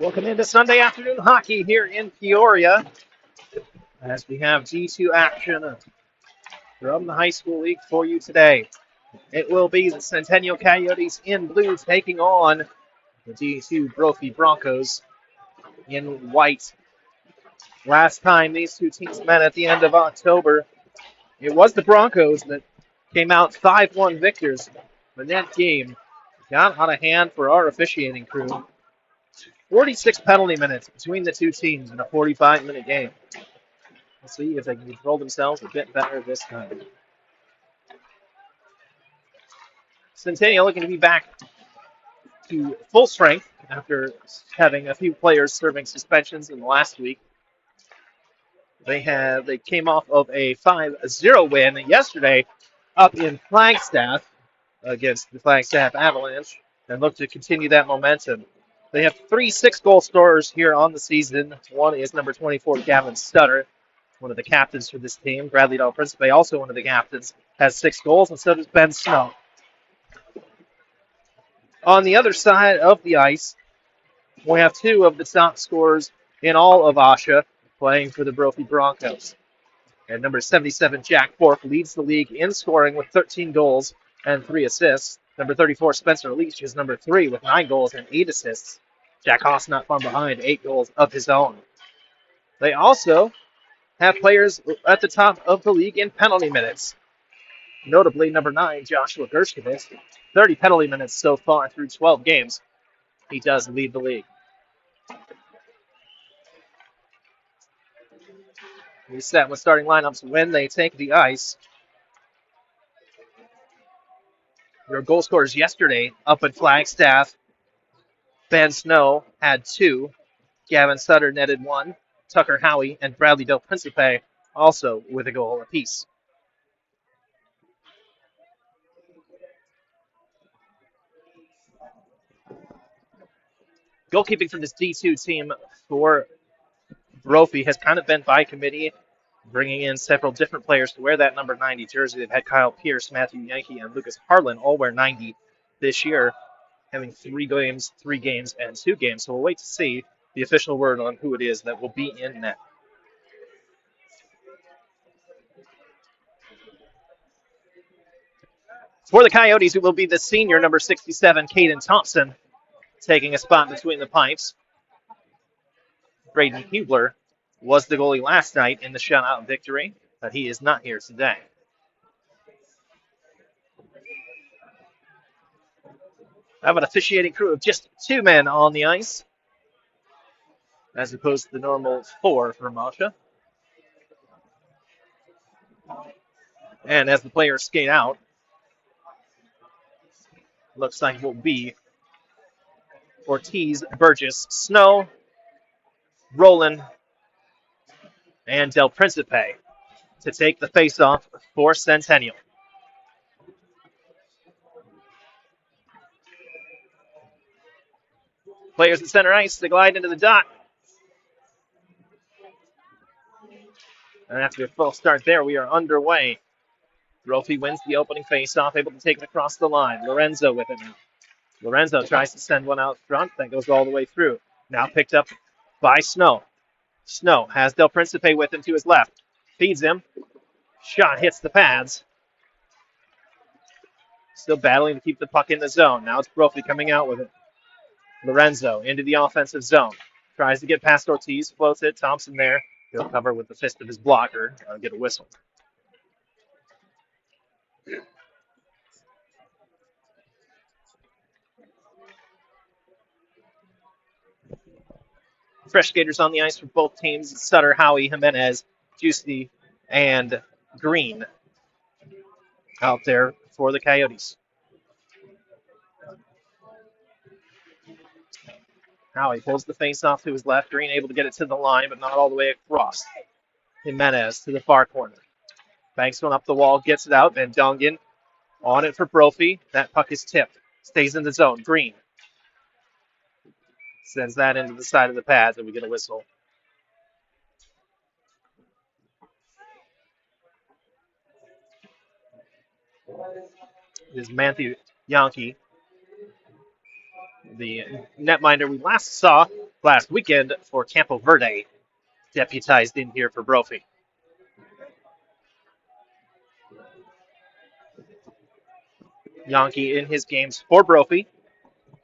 Welcome into Sunday afternoon hockey here in Peoria as we have D2 action from the high school league for you today. It will be the Centennial Coyotes in blue taking on the D2 Brophy Broncos in white. Last time these two teams met at the end of October, it was the Broncos that came out 5-1 victors. But that game got out of hand for our officiating crew. 46 penalty minutes between the two teams in a 45-minute game. Let's see if they can control themselves a bit better this time. Centennial looking to be back to full strength after having a few players serving suspensions in the last week. They came off of a 5-0 win yesterday up in Flagstaff against the Flagstaff Avalanche and look to continue that momentum. They have 3 6-goal scorers here on the season. One is number 24, Gavin Stutter, one of the captains for this team. Bradley Del Principe, also one of the captains, has 6 goals, and so does Ben Snow. On the other side of the ice, we have 2 of the top scorers in all of Asha playing for the Brophy Broncos. And number 77, Jack Bork, leads the league in scoring with 13 goals and 3 assists. Number 34, Spencer Leach, is number 3 with 9 goals and 8 assists. Jack Haas not far behind, 8 goals of his own. They also have players at the top of the league in penalty minutes. Notably, number 9, Joshua Gershkovich, 30 penalty minutes so far through 12 games. He does lead the league. We set with starting lineups when they take the ice. Your goal scorers yesterday up at Flagstaff. Ben Snow had 2. Gavin Sutter netted 1. Tucker Howie and Bradley Del Principe also with a goal apiece. Goalkeeping from this D2 team for Brophy has kind of been by committee, bringing in several different players to wear that number 90 jersey. They've had Kyle Pierce, Matthew Yankee, and Lucas Harlan all wear 90 this year, having 3 games, and 2 games. So we'll wait to see the official word on who it is that will be in net. For the Coyotes, it will be the senior, number 67, Caden Thompson, taking a spot between the pipes. Braden Hubler was the goalie last night in the shutout victory, but he is not here today. I have an officiating crew of just 2 men on the ice, as opposed to the normal 4 for Masha. And as the players skate out, looks like it will be Ortiz, Burgess, Snow, Roland, and Del Principe to take the face-off for Centennial. Players at center ice, they glide into the dot. And after a full start there, we are underway. Brophy wins the opening face-off, able to take it across the line. Lorenzo with it now. Lorenzo tries to send one out front. That goes all the way through. Now picked up by Snow. Snow has Del Principe with him to his left. Feeds him. Shot hits the pads. Still battling to keep the puck in the zone. Now it's Brophy coming out with it. Lorenzo into the offensive zone. Tries to get past Ortiz. Floats it. Thompson there. He'll cover with the fist of his blocker. Get a whistle. Fresh skaters on the ice for both teams. Sutter, Howie, Jimenez, Juicy, and Green out there for the Coyotes. Howie pulls the face off to his left. Green able to get it to the line, but not all the way across. Jimenez to the far corner. Banks one up the wall, gets it out. Van Dongen on it for Brophy. That puck is tipped. Stays in the zone. Green sends that into the side of the pads, and we get a whistle. It is Matthew Yankee, the netminder we last saw last weekend for Campo Verde, deputized in here for Brophy. Yankee in his games for Brophy.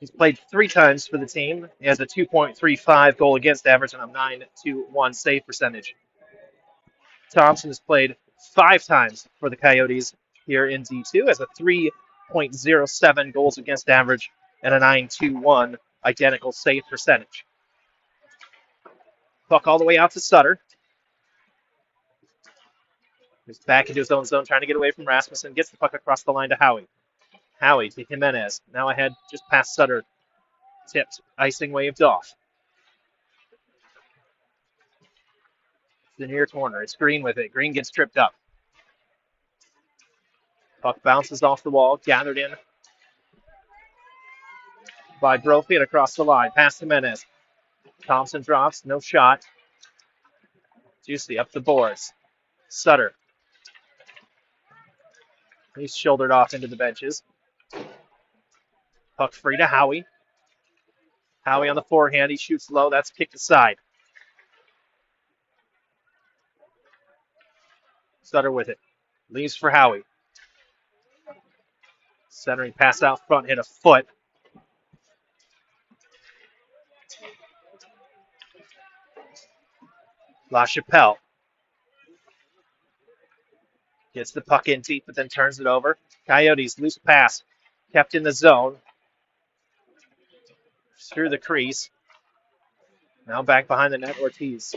He's played 3 times for the team. He has a 2.35 goal against average and a 9-1 save percentage. Thompson has played 5 times for the Coyotes here in D2, has a 3.07 goals against average and a 9-1 identical save percentage. Puck all the way out to Sutter. He's back into his own zone, trying to get away from Rasmussen. Gets the puck across the line to Howie. Howie to Jimenez. Now ahead, just past Sutter. Tipped. Icing waved off. The near corner. It's Green with it. Green gets tripped up. Puck bounces off the wall. Gathered in by Brophy and across the line. Past Jimenez. Thompson drops. No shot. Juicy up the boards. Sutter. He's shouldered off into the benches. Puck free to Howie. Howie on the forehand. He shoots low. That's kicked aside. Sutter with it. Leaves for Howie. Centering pass out front. Hit a foot. LaChapelle. Gets the puck in deep, but then turns it over. Coyotes, loose pass. Kept in the zone. Through the crease. Now back behind the net, Ortiz.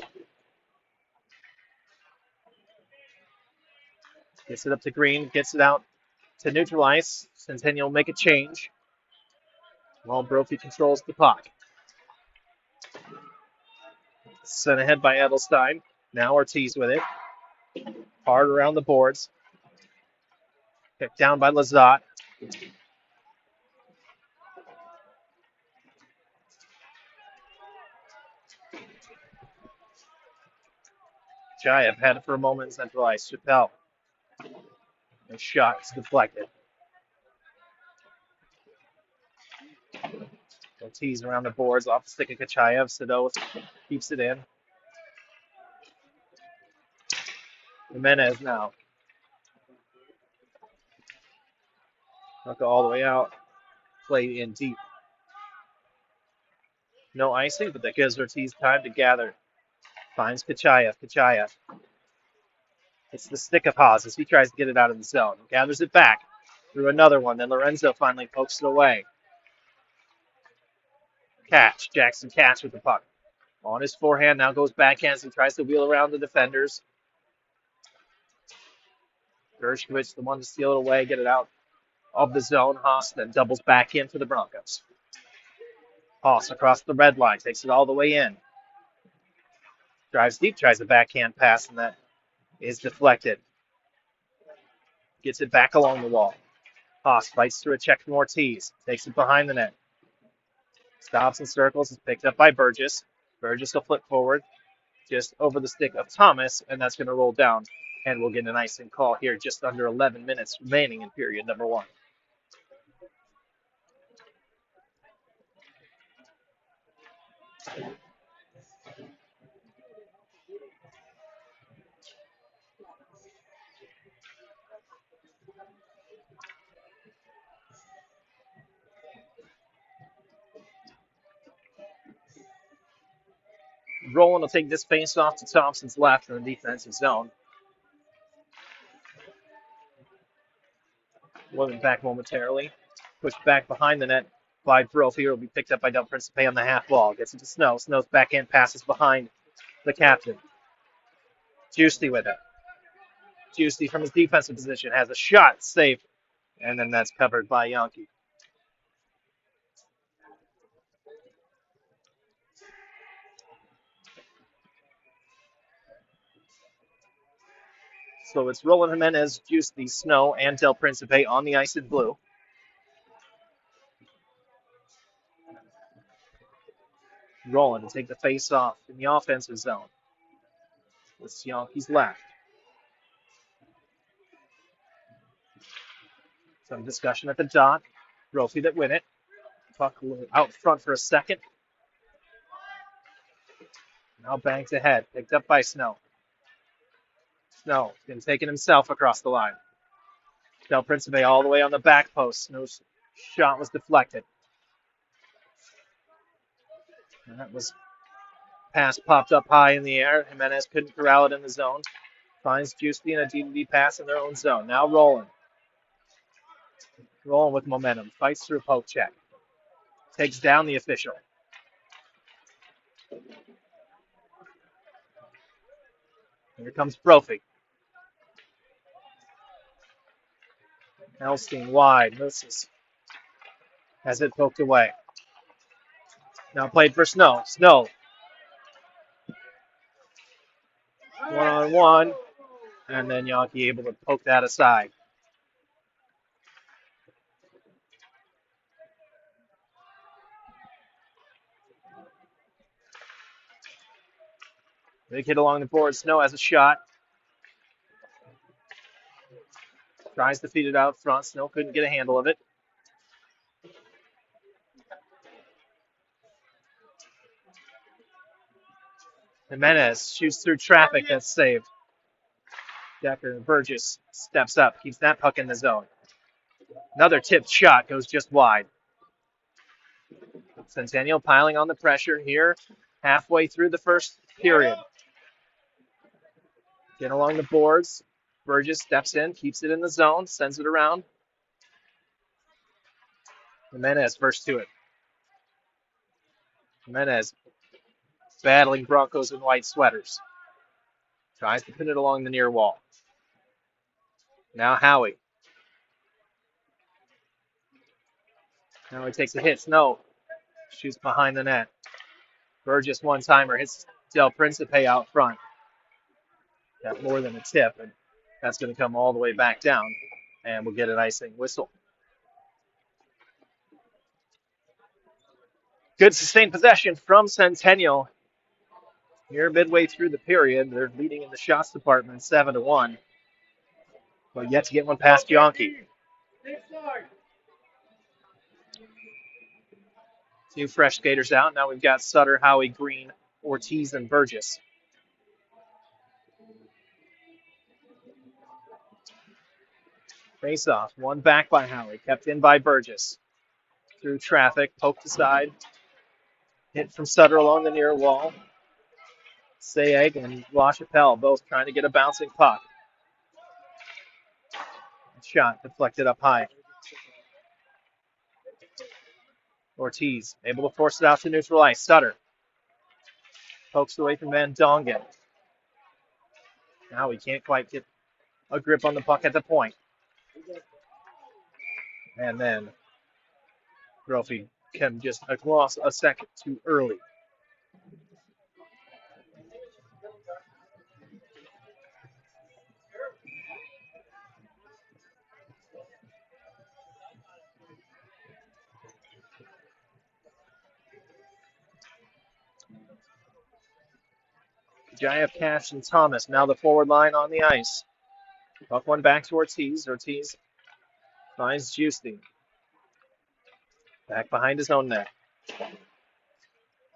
Gets it up to Green. Gets it out to neutralize. Centennial will make a change. While Brophy controls the puck. Sent ahead by Edelstein. Now Ortiz with it. Hard around the boards. Picked down by Lazat. Chayev had it for a moment. Centralized. Chappelle. The shot is deflected. Ortiz around the boards. Off the stick of Kachayev. Sado keeps it in. Jimenez now. Knock it all the way out. Play in deep. No icing, but that gives Ortiz time to gather. Finds Kachayev. Kachayev. It's the stick of Haas as he tries to get it out of the zone. Gathers it back through another one. Then Lorenzo finally pokes it away. Catch. Jackson Catch with the puck. On his forehand, now goes backhands and tries to wheel around the defenders. Gershkovich, the one to steal it away, get it out of the zone. Haas then doubles back in for the Broncos. Haas across the red line, takes it all the way in. Drives deep, tries a backhand pass, and that is deflected. Gets it back along the wall. Haas fights through a check from Ortiz. Takes it behind the net. Stops and circles. Is picked up by Burgess. Burgess will flip forward just over the stick of Thomas, and that's going to roll down. And we'll get an icing call here just under 11 minutes remaining in period number 1. Roland will take this face off to Thompson's left in the defensive zone. Moving back momentarily. Pushed back behind the net by Brophy. Will be picked up by Del Principe on the half wall. Gets it to Snow. Snow's backhand passes behind the captain. Juicy with it. Juicy from his defensive position has a shot saved. And then that's covered by Yankee. So it's Roland Jimenez, Juicy, Snow, and Del Principe on the ice in blue. Roland to take the face off in the offensive zone. It's Yankees left. Some discussion at the dot. Brophy that win it. Puck out front for a second. Now banked ahead, picked up by Snow. Snow can take it himself across the line. Del Principe all the way on the back post. Snow's shot was deflected. And that was pass popped up high in the air. Jimenez couldn't corral it in the zone. Finds Juicy in a D2D pass in their own zone. Now rolling. Rolling with momentum. Fights through a poke check. Takes down the official. Here comes Brophy. Elstein wide. Misses. Has it poked away. Now played for Snow. Snow. One-on-one. And then Yankee able to poke that aside. Big hit along the board. Snow has a shot. Tries to feed it out front. Snow couldn't get a handle of it. Jimenez shoots through traffic. That's saved. Decker and Burgess steps up. Keeps that puck in the zone. Another tipped shot goes just wide. Centennial piling on the pressure here halfway through the first period. Get along the boards. Burgess steps in, keeps it in the zone, sends it around. Jimenez first to it. Jimenez battling Broncos in white sweaters. Tries to pin it along the near wall. Now Howie. Now he takes a hit. Snow shoots behind the net. Burgess one-timer hits Del Principe out front. Got more than a tip, and that's going to come all the way back down, and we'll get an icing whistle. Good sustained possession from Centennial. Here midway through the period, they're leading in the shots department 7-1, but yet to get one past Yankee. Two fresh skaters out. Now we've got Sutter, Howie, Green, Ortiz, and Burgess. Face off. One back by Howie. Kept in by Burgess. Through traffic. Poked aside. Hit from Sutter along the near wall. Sayeg and LaChapelle both trying to get a bouncing puck. Shot deflected up high. Ortiz able to force it out to neutral ice. Sutter pokes away from Van Dongen. Now he can't quite get a grip on the puck at the point. And then Brophy came just across a second too early. Jayev, Cash, and Thomas now the forward line on the ice. Puck one back to Ortiz. Ortiz finds Juicy. Back behind his own net.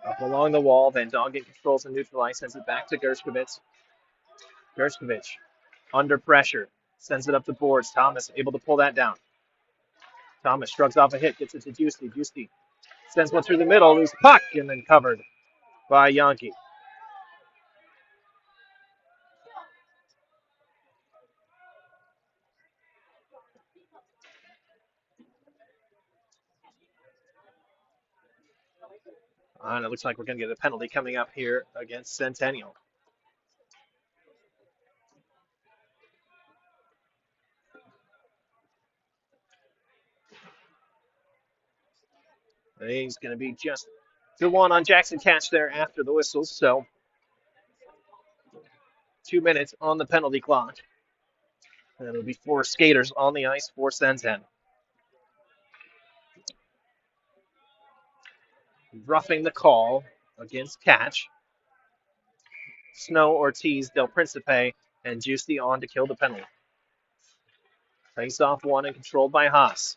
Up along the wall. Van Dongen controls the neutral ice. Sends it back to Gershkovich. Gershkovich under pressure. Sends it up the boards. Thomas able to pull that down. Thomas shrugs off a hit. Gets it to Juicy. Juicy sends one through the middle. Loose puck. And then covered by Yankee. And it looks like we're going to get a penalty coming up here against Centennial. He's going to be just the one on Jackson Catch there after the whistles. So 2 minutes on the penalty clock. And it'll be 4 skaters on the ice for Centen. Roughing the call against Catch. Snow, Ortiz, Del Principe, and Juicy on to kill the penalty. Face off one and controlled by Haas.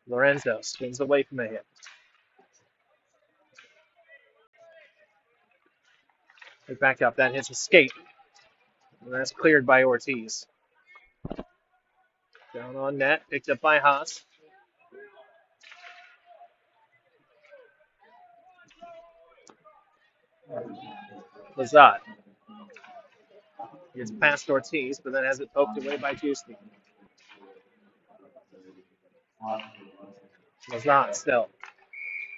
Lorenzo spins away from the hit. Right back up. That hits a skate. And that's cleared by Ortiz. Down on net. Picked up by Haas. Lazat gets past Ortiz, but then has it poked away by Juicy. Lazat still.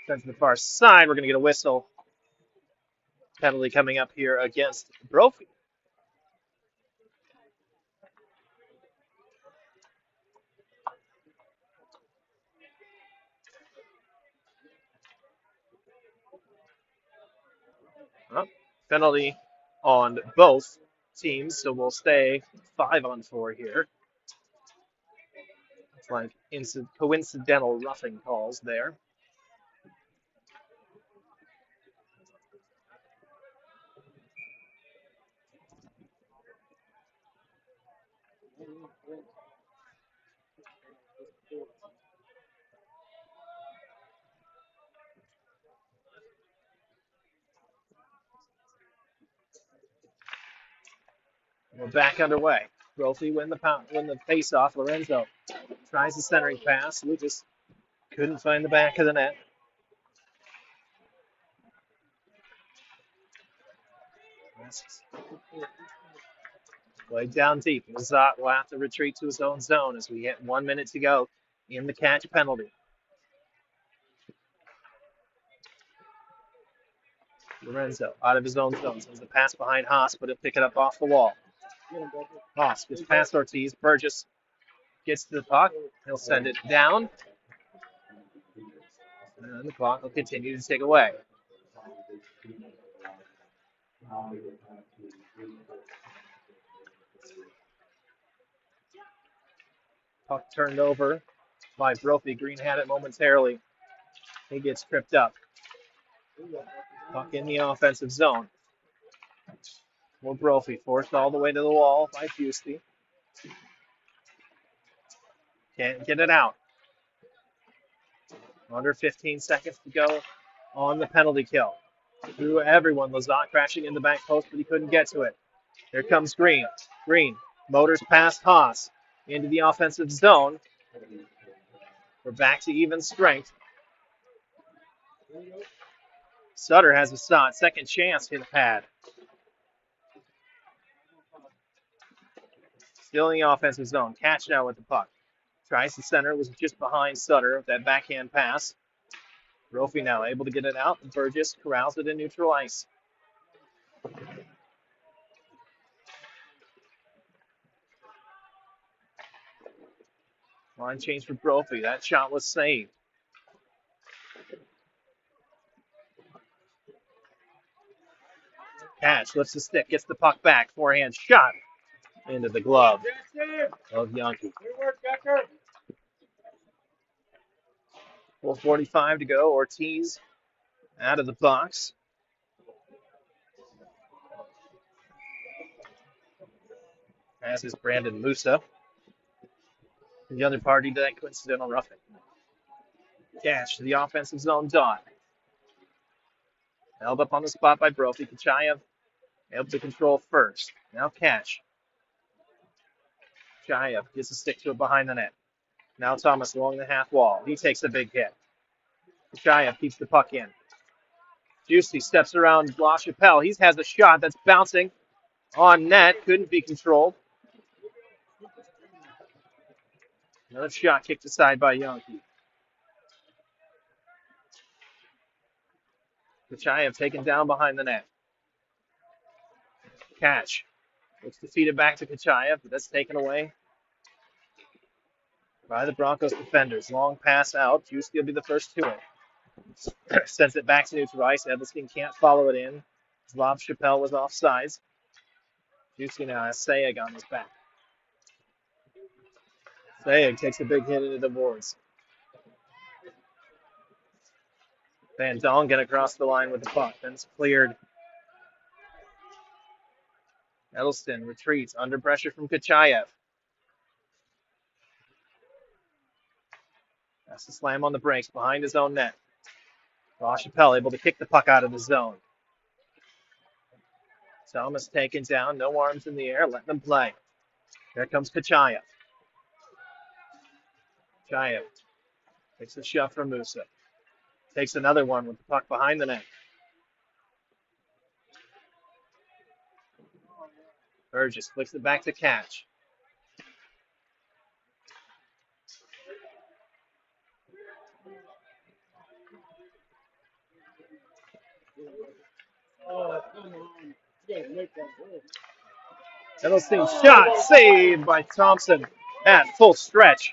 Sends to the far side. We're going to get a whistle. Penalty coming up here against Brophy. Penalty on both teams, so we'll stay 5-on-4 here. It's like coincidental roughing calls there. We're back underway. Brophy win the face-off. Lorenzo tries the centering pass. Lucas couldn't find the back of the net. Played down deep. Lazat will have to retreat to his own zone as we hit 1 minute to go in the catch penalty. Lorenzo out of his own zone. Sends the pass behind Haas, but he'll pick it up off the wall. Haas gets past Ortiz. Burgess gets to the puck. He'll send it down. And the clock will continue to tick away. Puck turned over by Brophy. Green had it momentarily. He gets tripped up. Puck in the offensive zone. More Brophy forced all the way to the wall by Fusty. Can't get it out. Under 15 seconds to go on the penalty kill. Through everyone. Lazat crashing in the back post, but he couldn't get to it. Here comes Green. Green motors past Haas into the offensive zone. We're back to even strength. Sutter has a shot. Second chance in the pad. Still in the offensive zone. Catch now with the puck. Tries the center. Was just behind Sutter. That backhand pass. Brophy now able to get it out. Burgess corrals it in neutral ice. Line change for Brophy. That shot was saved. Catch lifts the stick. Gets the puck back. Forehand shot into the glove of Yankee. 4:45 to go. Ortiz out of the box. As is Brandon Musa. The other party to that coincidental roughing. Catch to the offensive zone dot. Held up on the spot by Brophy. Kachayev able to control first. Now catch. Kachayev gets a stick to it behind the net. Now Thomas along the half wall. He takes a big hit. Kachayev keeps the puck in. Juicy steps around LaChapelle. He has a shot that's bouncing on net. Couldn't be controlled. Another shot kicked aside by Yankee. Kachayev taken down behind the net. Catch. Looks to feed it back to Kachayev, but that's taken away by the Broncos defenders. Long pass out. Juicy will be the first to it. Sends it back to neutral ice. Edelskin can't follow it in. LaChapelle was offsides. Juicy now has Sayeg on his back. Sayeg takes a big hit into the boards. Van Dongen across the line with the puck. Then it's cleared. Edelston retreats under pressure from Kachayev. That's the slam on the brakes behind his own net. LaChapelle able to kick the puck out of the zone. Thomas taken down, no arms in the air, letting them play. Here comes Kachayev. Kachayev takes a shove from Musa. Takes another one with the puck behind the net. Burgess flicks it back to Catch. Edelstein shot saved by Thompson at full stretch.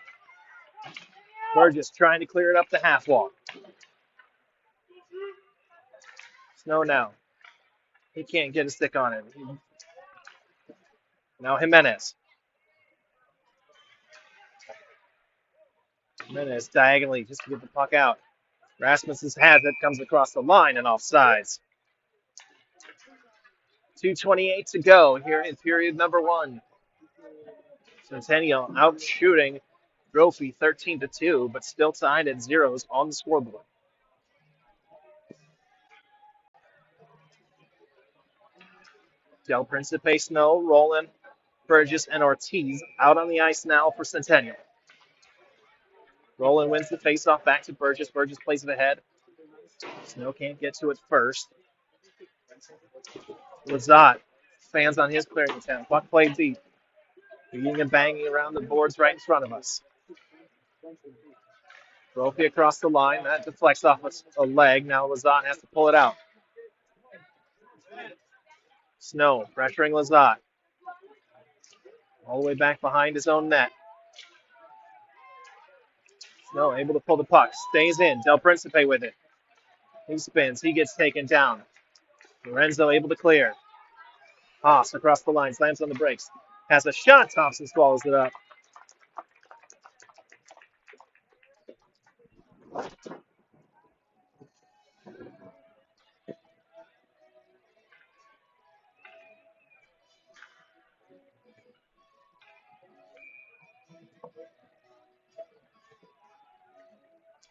Burgess trying to clear it up the half wall. Snow now. He can't get a stick on it. Now Jimenez. Jimenez diagonally just to get the puck out. Rasmussen's has it, comes across the line and offsides. 2:28 to go here in period number 1. Centennial out shooting Brophy 13-2, but still tied at zeros on the scoreboard. Del Principe, Snow, Roland, Burgess, and Ortiz out on the ice now for Centennial. Roland wins the faceoff back to Burgess. Burgess plays it ahead. Snow can't get to it first. Lazat fans on his clearing attempt. Puck played deep. Beating and banging around the boards right in front of us. Brophy across the line. That deflects off a leg. Now Lazat has to pull it out. Snow pressuring Lazat. All the way back behind his own net. Snow able to pull the puck. Stays in. Del Principe with it. He spins. He gets taken down. Lorenzo able to clear. Haas across the line. Slams on the brakes. Has a shot. Thompson swallows it up.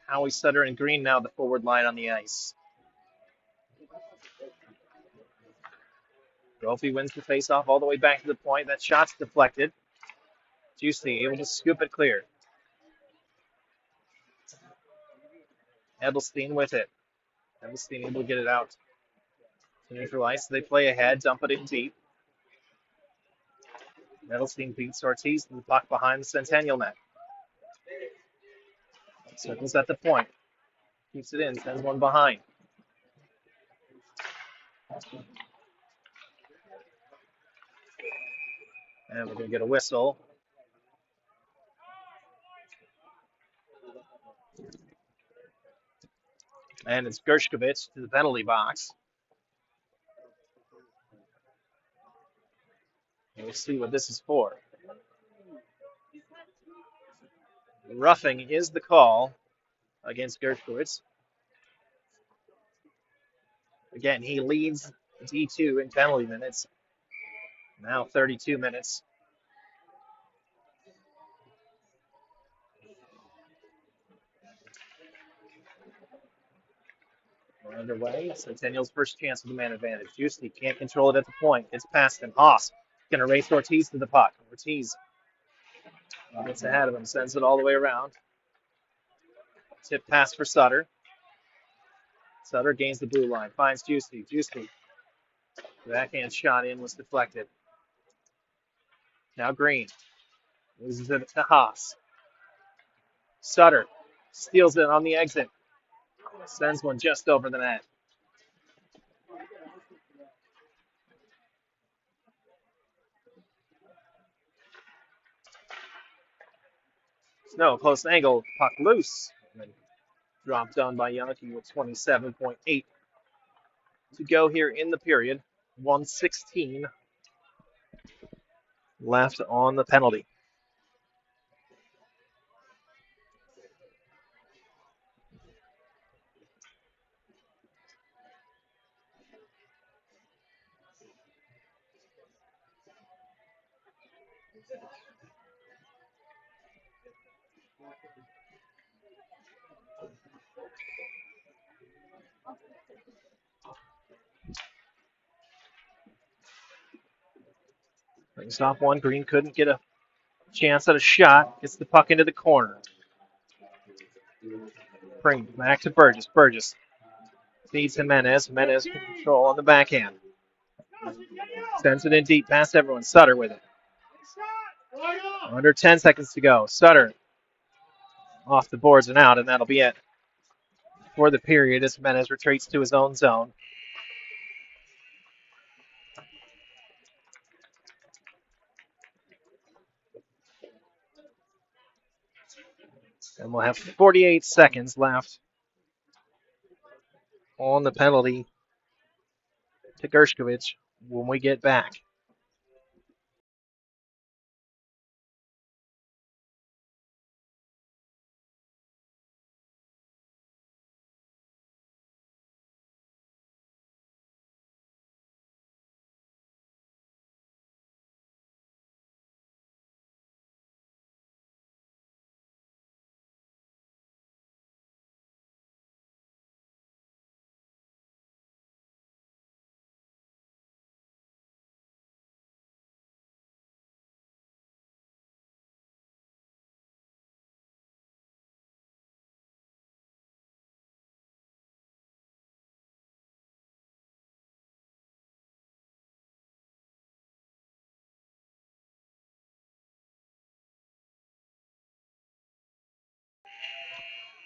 Howie, Sutter, and Green now the forward line on the ice. Brophy wins the faceoff all the way back to the point. That shot's deflected. Juicy able to scoop it clear. Edelstein with it. Edelstein able to get it out to neutral ice. They play ahead, dump it in deep. Edelstein beats Ortiz to the puck behind the Centennial net. Circles at the point. Keeps it in, sends one behind. And we're going to get a whistle. And it's Gershkovich to the penalty box. And we'll see what this is for. Roughing is the call against Gershkovich. Again, he leads D2 in penalty minutes. Now 32 minutes. We're underway. Centennial's first chance with the man advantage. Juicy can't control it at the point. It's past him. Haas going to race Ortiz to the puck. Ortiz gets ahead of him, sends it all the way around. Tip pass for Sutter. Sutter gains the blue line. Finds Juicy. Juicy. The backhand shot in was deflected. Now Green. Loses it to Haas. Sutter steals it on the exit. Sends one just over the net. Snow, close angle, puck loose. And dropped on by Yankee with 27.8 to go here in the period. 1:16 left on the penalty. Brings off one. Green couldn't get a chance at a shot. Gets the puck into the corner. Bring back to Burgess. Burgess feeds Jimenez. Jimenez control on the backhand. Sends it in deep past everyone. Sutter with it. Under 10 seconds to go. Sutter off the boards and out, and that'll be it for the period as Jimenez retreats to his own zone. And we'll have 48 seconds left on the penalty to Gershkovich when we get back.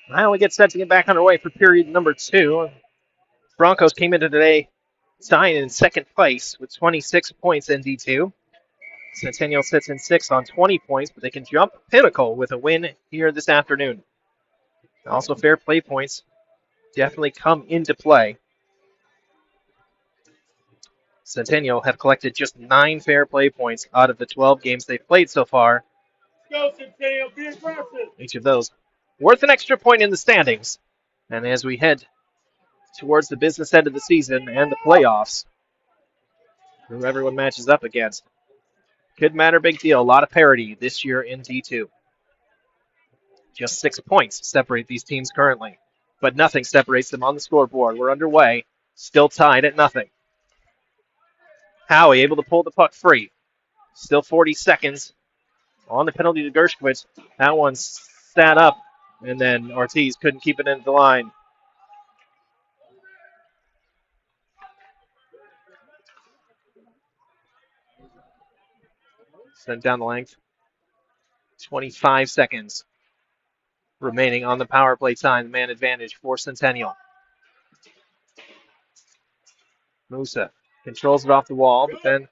Now we get set to get back underway for period number 2. Broncos came into today tied in second place with 26 points in D2. Centennial sits in 6th on 20 points, but they can jump Pinnacle with a win here this afternoon. Also, fair play points definitely come into play. Centennial have collected just 9 fair play points out of the 12 games they've played so far. Go, Centennial, be aggressive. Each of those worth an extra point in the standings. And as we head towards the business end of the season and the playoffs, who everyone matches up against, could matter big deal. A lot of parity this year in D2. Just 6 points separate these teams currently, but nothing separates them on the scoreboard. We're underway, still tied at nothing. Howie able to pull the puck free. Still 40 seconds on the penalty to Gershkovich. That one sat up, and then Ortiz couldn't keep it into the line. Sent down the length. 25 seconds remaining on the power play time. Man advantage for Centennial. Musa controls it off the wall, but then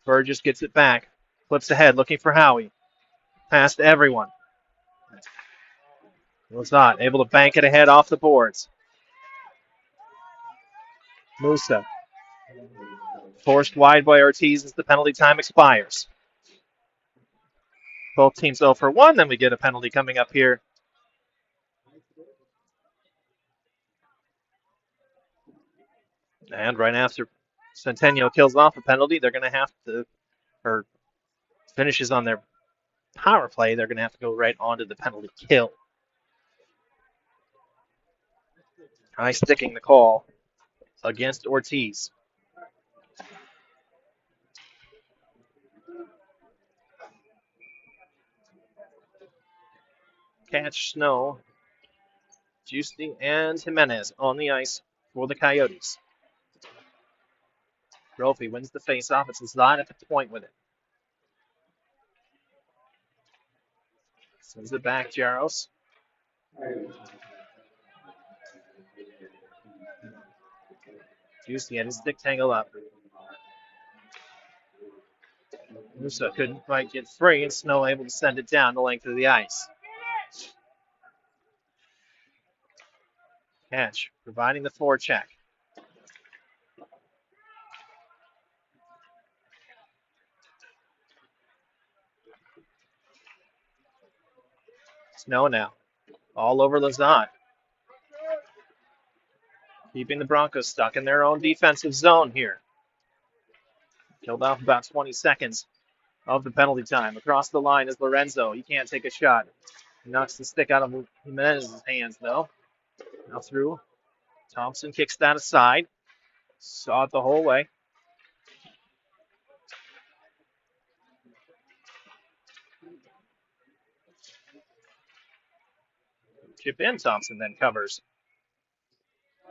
Burgess gets it back. Flips ahead, looking for Howie. Pass to everyone. Was not able to bank it ahead off the boards. Musa forced wide by Ortiz as the penalty time expires. Both teams 0 for 1. Then we get a penalty coming up here. And right after Centennial kills off a penalty, they're going to have to, or finishes on their power play, they're going to have to go right onto the penalty kill. High sticking the call against Ortiz. Catch Snow, Juicy, and Jimenez on the ice for the Coyotes. Brophy wins the faceoff. It's Zod at the point with it. Sends it back, Jaros. Juicy had his stick tangled up. Musa couldn't quite get free, and Snow able to send it down the length of the ice. Catch, providing the forecheck. Snow now, all over Lazat. Keeping the Broncos stuck in their own defensive zone here. Killed off about 20 seconds of the penalty time. Across the line is Lorenzo. He can't take a shot. He knocks the stick out of Jimenez's hands, though. Now through. Thompson kicks that aside. Saw it the whole way. Chip in. Thompson then covers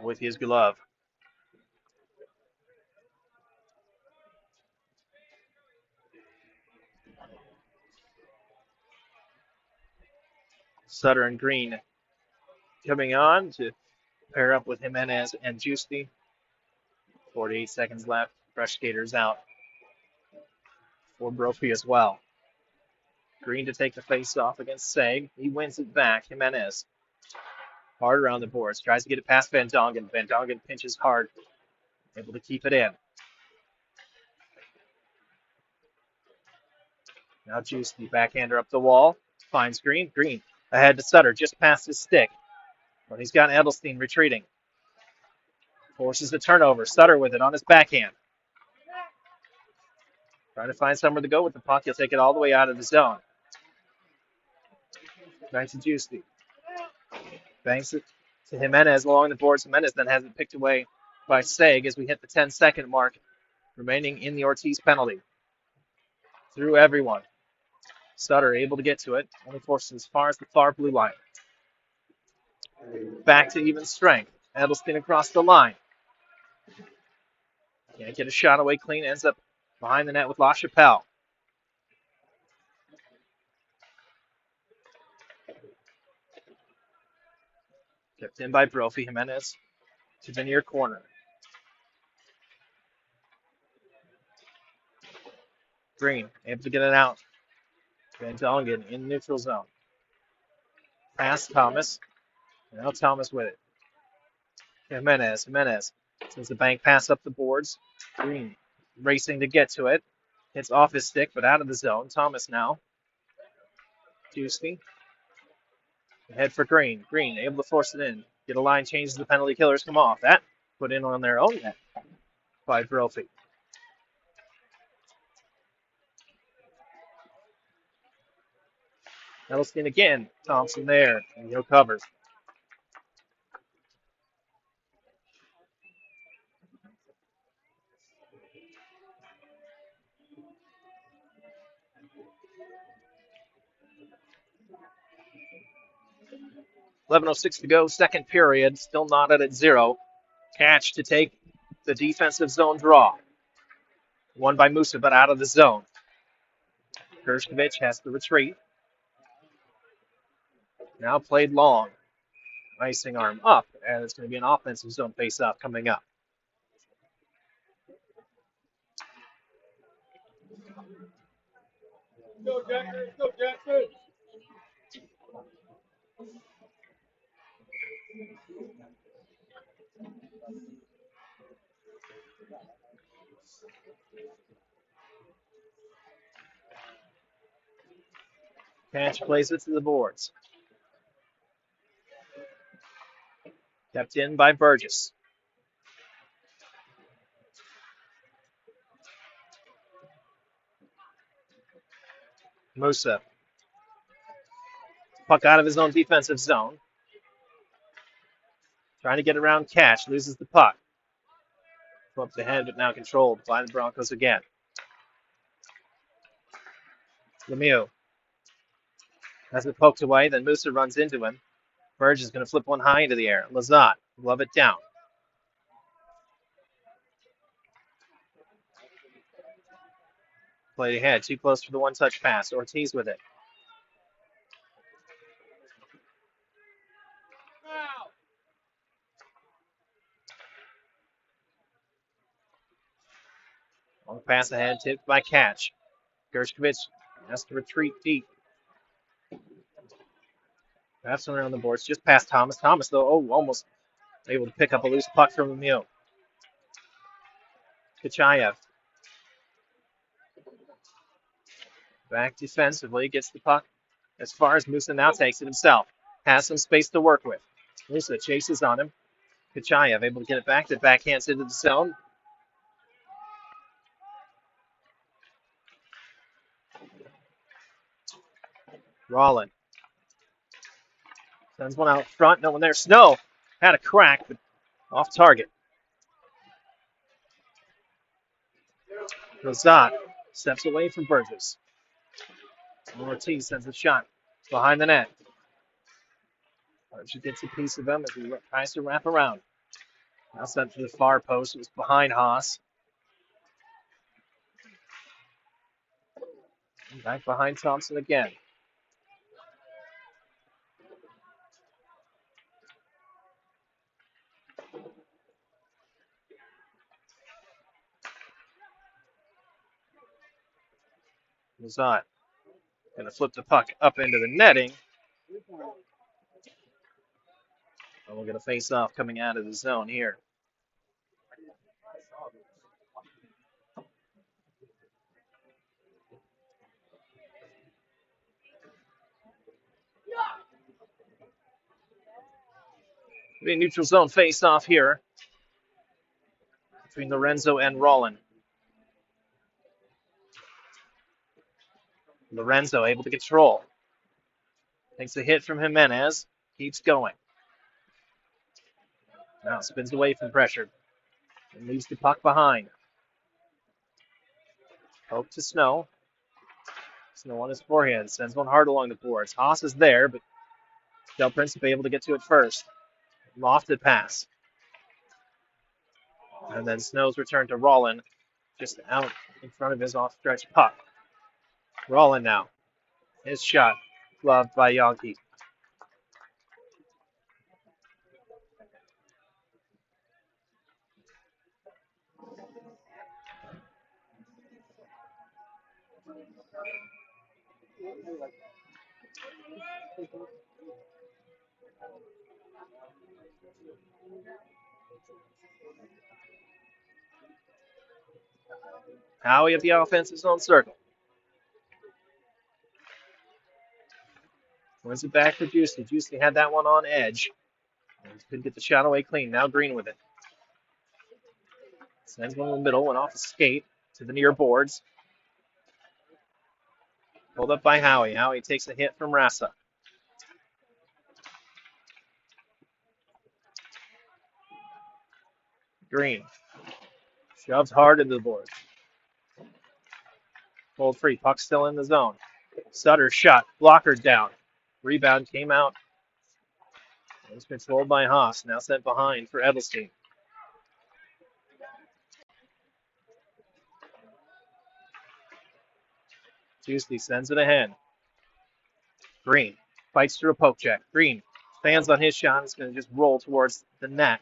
with his glove. Sutter and Green coming on to pair up with Jimenez and Giusti. 48 seconds left. Fresh skaters out for Brophy as well. Green to take the face off against Seg. He wins it back. Jimenez hard around the boards. Tries to get it past Van Dongen. Van Dongen pinches hard. Able to keep it in. Now Giusti, backhander up the wall. Finds Green. Green ahead to Sutter. Just past his stick. But he's got Edelstein retreating. Forces the turnover. Sutter with it on his backhand. Trying to find somewhere to go with the puck. He'll take it all the way out of the zone. Back to Giusti. Banks it to Jimenez along the boards. Jimenez then has it picked away by Seg as we hit the 10-second mark remaining in the Ortiz penalty. Through everyone. Sutter able to get to it. Only forces as far as the far blue line. Back to even strength. Edelstein across the line. Can't get a shot away clean. Ends up behind the net with LaChapelle. Kept in by Brophy. Jimenez to the near corner. Green able to get it out. Van Dongen in neutral zone. Pass Thomas. Now Thomas with it. Jimenez. Sends the bank pass up the boards. Green racing to get to it. Hits off his stick, but out of the zone. Thomas now. Giusti. Head for Green. Green able to force it in. Get a line change as the penalty killers come off. That put in on their own net by Brophy. Edelstein again. Thompson there. And he'll cover. .11:06 to go, second period. Still knotted at 0. Catch to take the defensive zone draw. Won by Musa, but out of the zone. Gershkovich has to retreat. Now played long. Icing arm up, and it's going to be an offensive zone face-off coming up. Go, Jackson. Go, Jackson. Catch plays it to the boards. Kept in by Burgess. Musa. Puck out of his own defensive zone. Trying to get around Catch. Loses the puck. Up the head, but now controlled by the Broncos again. Lemieux has it poked away. Then Musa runs into him. Burgess is going to flip one high into the air. Lazat, glove it down. Played ahead, too close for the one-touch pass. Ortiz with it. Long pass ahead, tipped by Catch. Gershkovich has to retreat deep. Pass around the boards, just past Thomas. Thomas, though, almost able to pick up a loose puck from Lemieux. Kachayev. Back defensively, gets the puck as far as Musa now takes it himself. Has some space to work with. Musa chases on him. Kachayev able to get it back. The backhands into the zone. Rollin. Sends one out front. No one there. Snow had a crack, but off target. Rosat steps away from Burgess. Ortiz sends a shot behind the net. Archie gets a piece of him as he tries to wrap around. Now sent to the far post. It was behind Haas. Back behind Thompson again. Lazat going to flip the puck up into the netting. And we'll get a face-off coming out of the zone here. The neutral zone face-off here between Lorenzo and Rollin. Lorenzo able to control. Takes a hit from Jimenez. Keeps going. Now spins away from pressure. And leaves the puck behind. Poke to Snow. Snow on his forehand. Sends one hard along the boards. Haas is there, but Del Principe able to get to it first. Lofted pass. And then Snow's return to Rollin. Just out in front of his off-stretch puck. Rollin now. His shot. Gloved by Yonke. Howie at the offensive zone circle. Wins it back for Juicy. Juicy had that one on edge. Couldn't get the shot away clean. Now Green with it. Sends one in the middle, went off the skate to the near boards. Pulled up by Howie. Howie takes a hit from Rassa. Green. Shoves hard into the board. Pulled free. Puck still in the zone. Sutter shot. Blocker down. Rebound came out. It was controlled by Haas. Now sent behind for Edelstein. Juicy sends it ahead. Green fights through a poke check. Green stands on his shot. It's going to just roll towards the net.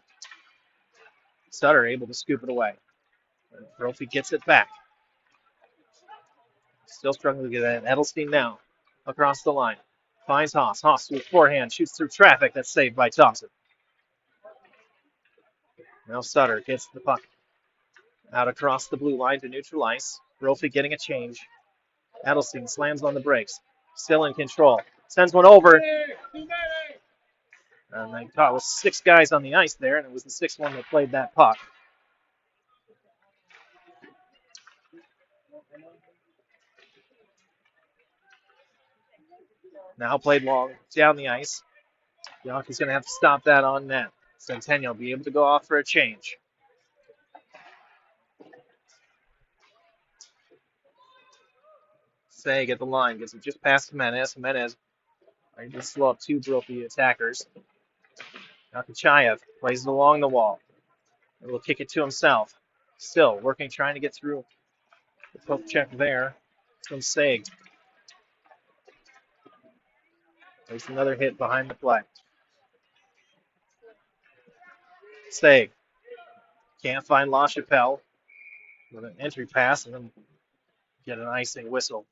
Sutter able to scoop it away. Brophy gets it back. Still struggling to get that. Edelstein now across the line. Finds Haas. Haas with forehand. Shoots through traffic. That's saved by Thompson. Now Sutter gets the puck out across the blue line to neutral ice. Brophy getting a change. Edelstein slams on the brakes. Still in control. Sends one over. And they caught with 6 guys on the ice there, and it was the 6th one that played that puck. Now played long down the ice. Yonke's going to have to stop that on net. Centennial be able to go off for a change. Say at the line. Gets it just past Jimenez. Jimenez ready to slow up 2 Brophy attackers. Now Kachayev plays it along the wall. And will kick it to himself. Still working, trying to get through the poke check there from Saig. There's another hit behind the play. Saig can't find LaChapelle with an entry pass and then get an icing whistle.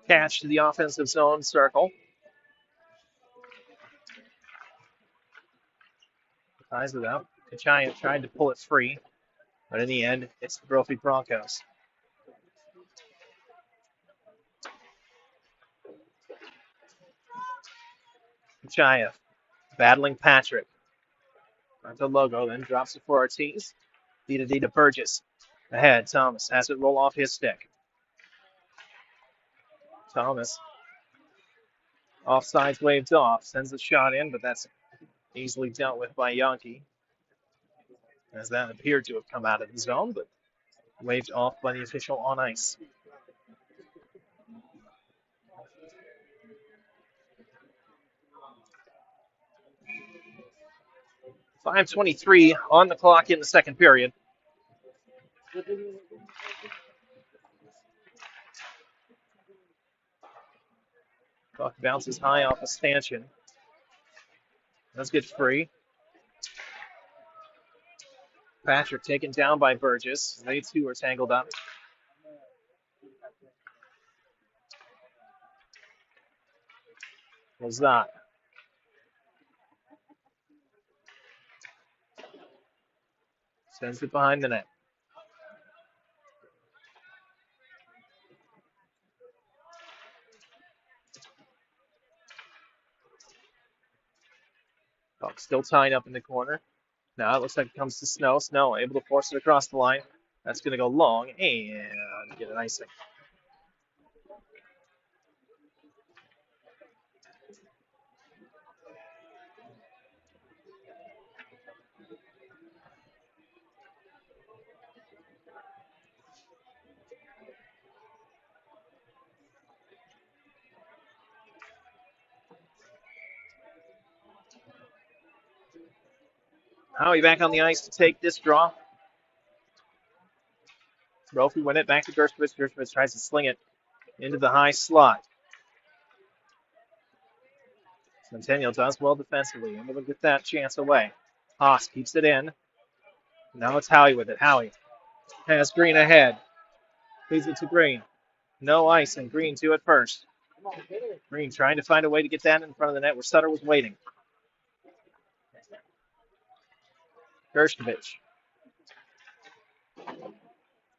Catch to the offensive zone circle. Ties it up. Kachayev tried to pull it free, but in the end, it's the Brophy Broncos. Kachayev battling Patrick. Onto Logo, then drops it for Ortiz. D to Burgess. Ahead, Thomas has it roll off his stick. Thomas. Offsides waved off. Sends the shot in, but that's easily dealt with by Yankee, as that appeared to have come out of the zone, but waved off by the official on ice. .5:23 on the clock in the second period. Puck bounces high off a stanchion. Does get free. Patrick taken down by Burgess. They too are tangled up. Lazat. Sends it behind the net. Puck still tied up in the corner. Now it looks like it comes to Snow. Snow able to force it across the line. That's going to go long and get an icing. Howie back on the ice to take this draw. Brophy win it back to Gershkovich. Gershkovich tries to sling it into the high slot. Centennial does well defensively. Able to get that chance away. Haas keeps it in. Now it's Howie with it. Howie has Green ahead. Leads it to Green. No ice, and Green to it first. Green trying to find a way to get that in front of the net where Sutter was waiting. Gershkovich.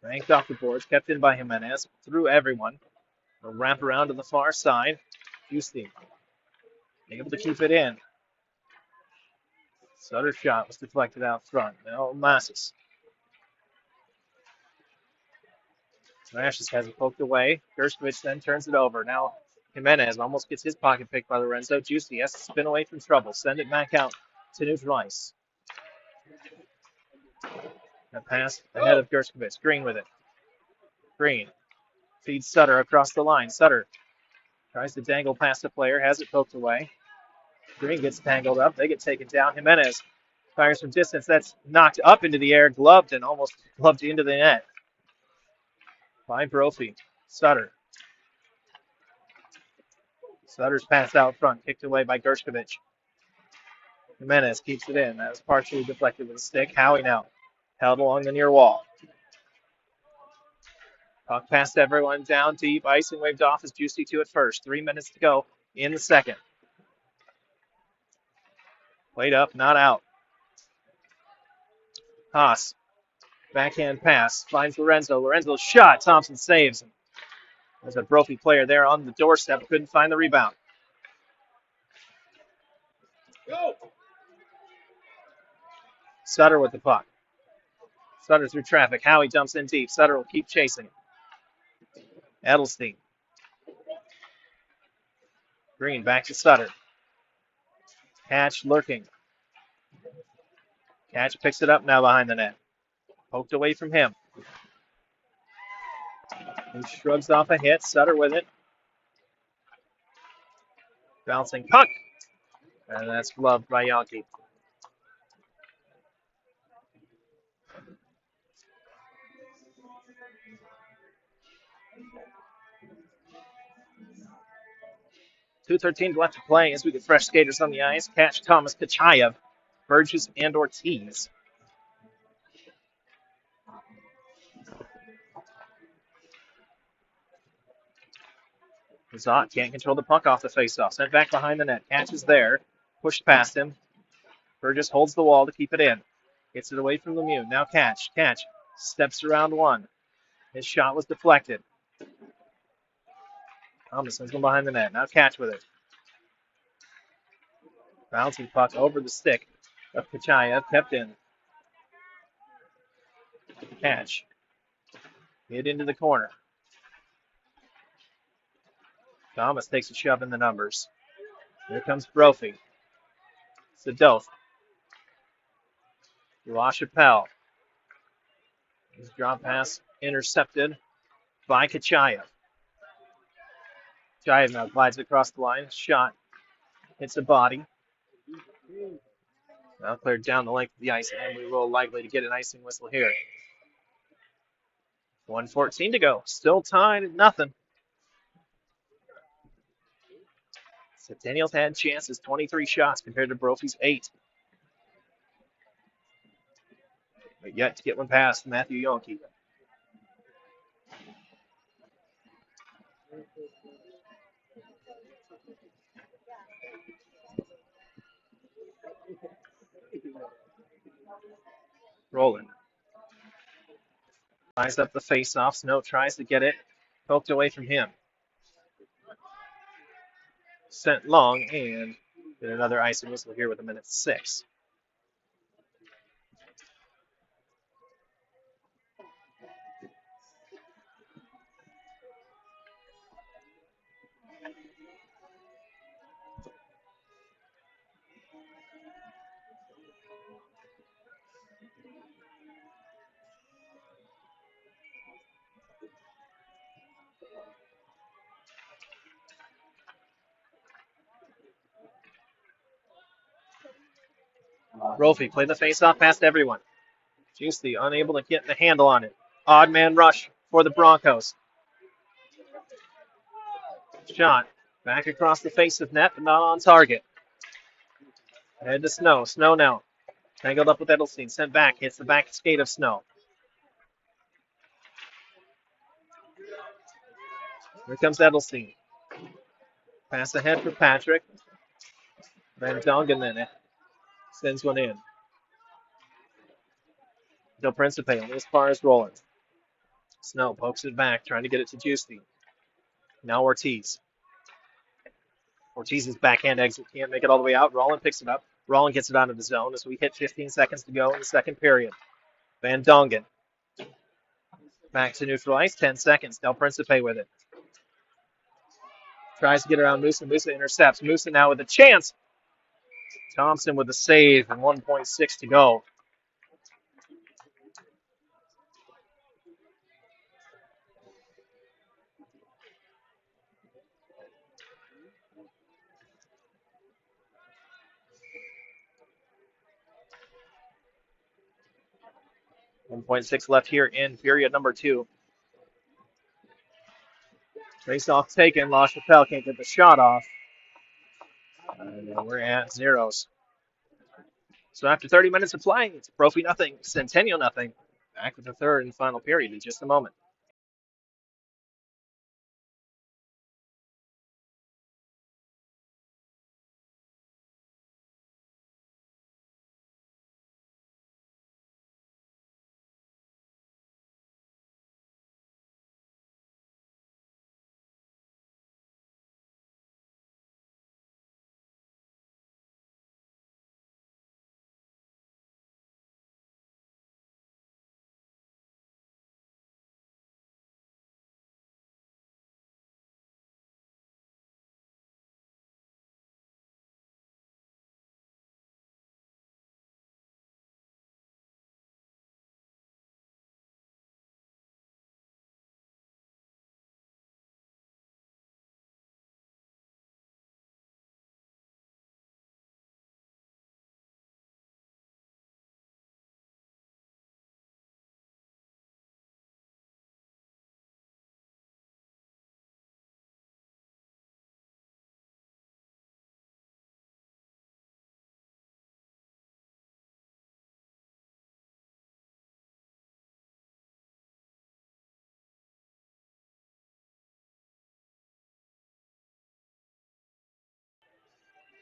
Ranked off the boards, kept in by Jimenez. Through everyone. Will wrap around to the far side. Houston able to keep it in. Sutter's shot was deflected out front. Now Massis. Massis has it poked away. Gershkovich then turns it over. Now Jimenez almost gets his pocket picked by Lorenzo. Juicy has to spin away from trouble. Send it back out to neutral ice. That pass ahead of Gershkovich. Green with it. Green feeds Sutter across the line. Sutter tries to dangle past the player. Has it poked away. Green gets tangled up. They get taken down. Jimenez fires from distance. That's knocked up into the air, gloved, and almost gloved into the net by Brophy. Sutter. Sutter's pass out front, kicked away by Gershkovich. Jimenez keeps it in. That was partially deflected with a stick. Howie now held along the near wall. Puck past everyone down deep. Icing waved off as Juicy to it first. 3 minutes to go in the second. Played up, not out. Haas. Backhand pass. Finds Lorenzo. Lorenzo's shot. Thompson saves. There's a Brophy player there on the doorstep. Couldn't find the rebound. Go! Sutter with the puck. Sutter through traffic. Howie dumps in deep. Sutter will keep chasing. Edelstein. Green back to Sutter. Catch lurking. Catch picks it up now behind the net. Poked away from him. He shrugs off a hit. Sutter with it. Bouncing puck. And that's gloved by Yankee. .2:13 left to play as we get fresh skaters on the ice. Catch Thomas Kachayev, Burgess, and Ortiz. Zot can't control the puck off the faceoff. Sent back behind the net. Catch is there. Pushed past him. Burgess holds the wall to keep it in. Gets it away from Lemieux. Now Catch. Catch steps around one. His shot was deflected. Thomas sends one behind the net. Now Catch with it. Bouncing puck over the stick of Kachayev. Kept in. Catch. Hit into the corner. Thomas takes a shove in the numbers. Here comes Brophy. Sadoth. LaChapelle. His drop pass intercepted by Kachayev. Kachayev now glides across the line. Shot hits a body. Now cleared down the length of the ice, and we will likely to get an icing whistle here. 1:14 to go. Still tied at nothing. Centennial's had chances, 23 shots compared to Brophy's 8. But yet to get one past Matthew Yonke. Roland. Lines up the face-off. Snow tries to get it. Poked away from him. Sent long, and get another icing whistle here with 1:06. Brophy played the face-off past everyone. Juicy unable to get the handle on it. Odd man rush for the Broncos. Shot back across the face of net, but not on target. Head to Snow. Snow now. Tangled up with Edelstein. Sent back. Hits the back skate of Snow. Here comes Edelstein. Pass ahead for Patrick. Van Dongen then sends one in. Del Principe only as far as Roland. Snow pokes it back, trying to get it to Juicy. Now Ortiz. Ortiz's backhand exit can't make it all the way out. Roland picks it up. Roland gets it out of the zone as we hit 15 seconds to go in the second period. Van Dongen. Back to neutral ice, 10 seconds. Del Principe with it. Tries to get around Musa. Musa intercepts. Musa now with a chance. Thompson with the save and 1.6 to go. .6 left here in period number 2. Face-off taken. LaChapelle can't get the shot off. And we're at zeros. So after 30 minutes of play, it's Brophy nothing, Centennial nothing. Back with the third and final period in just a moment.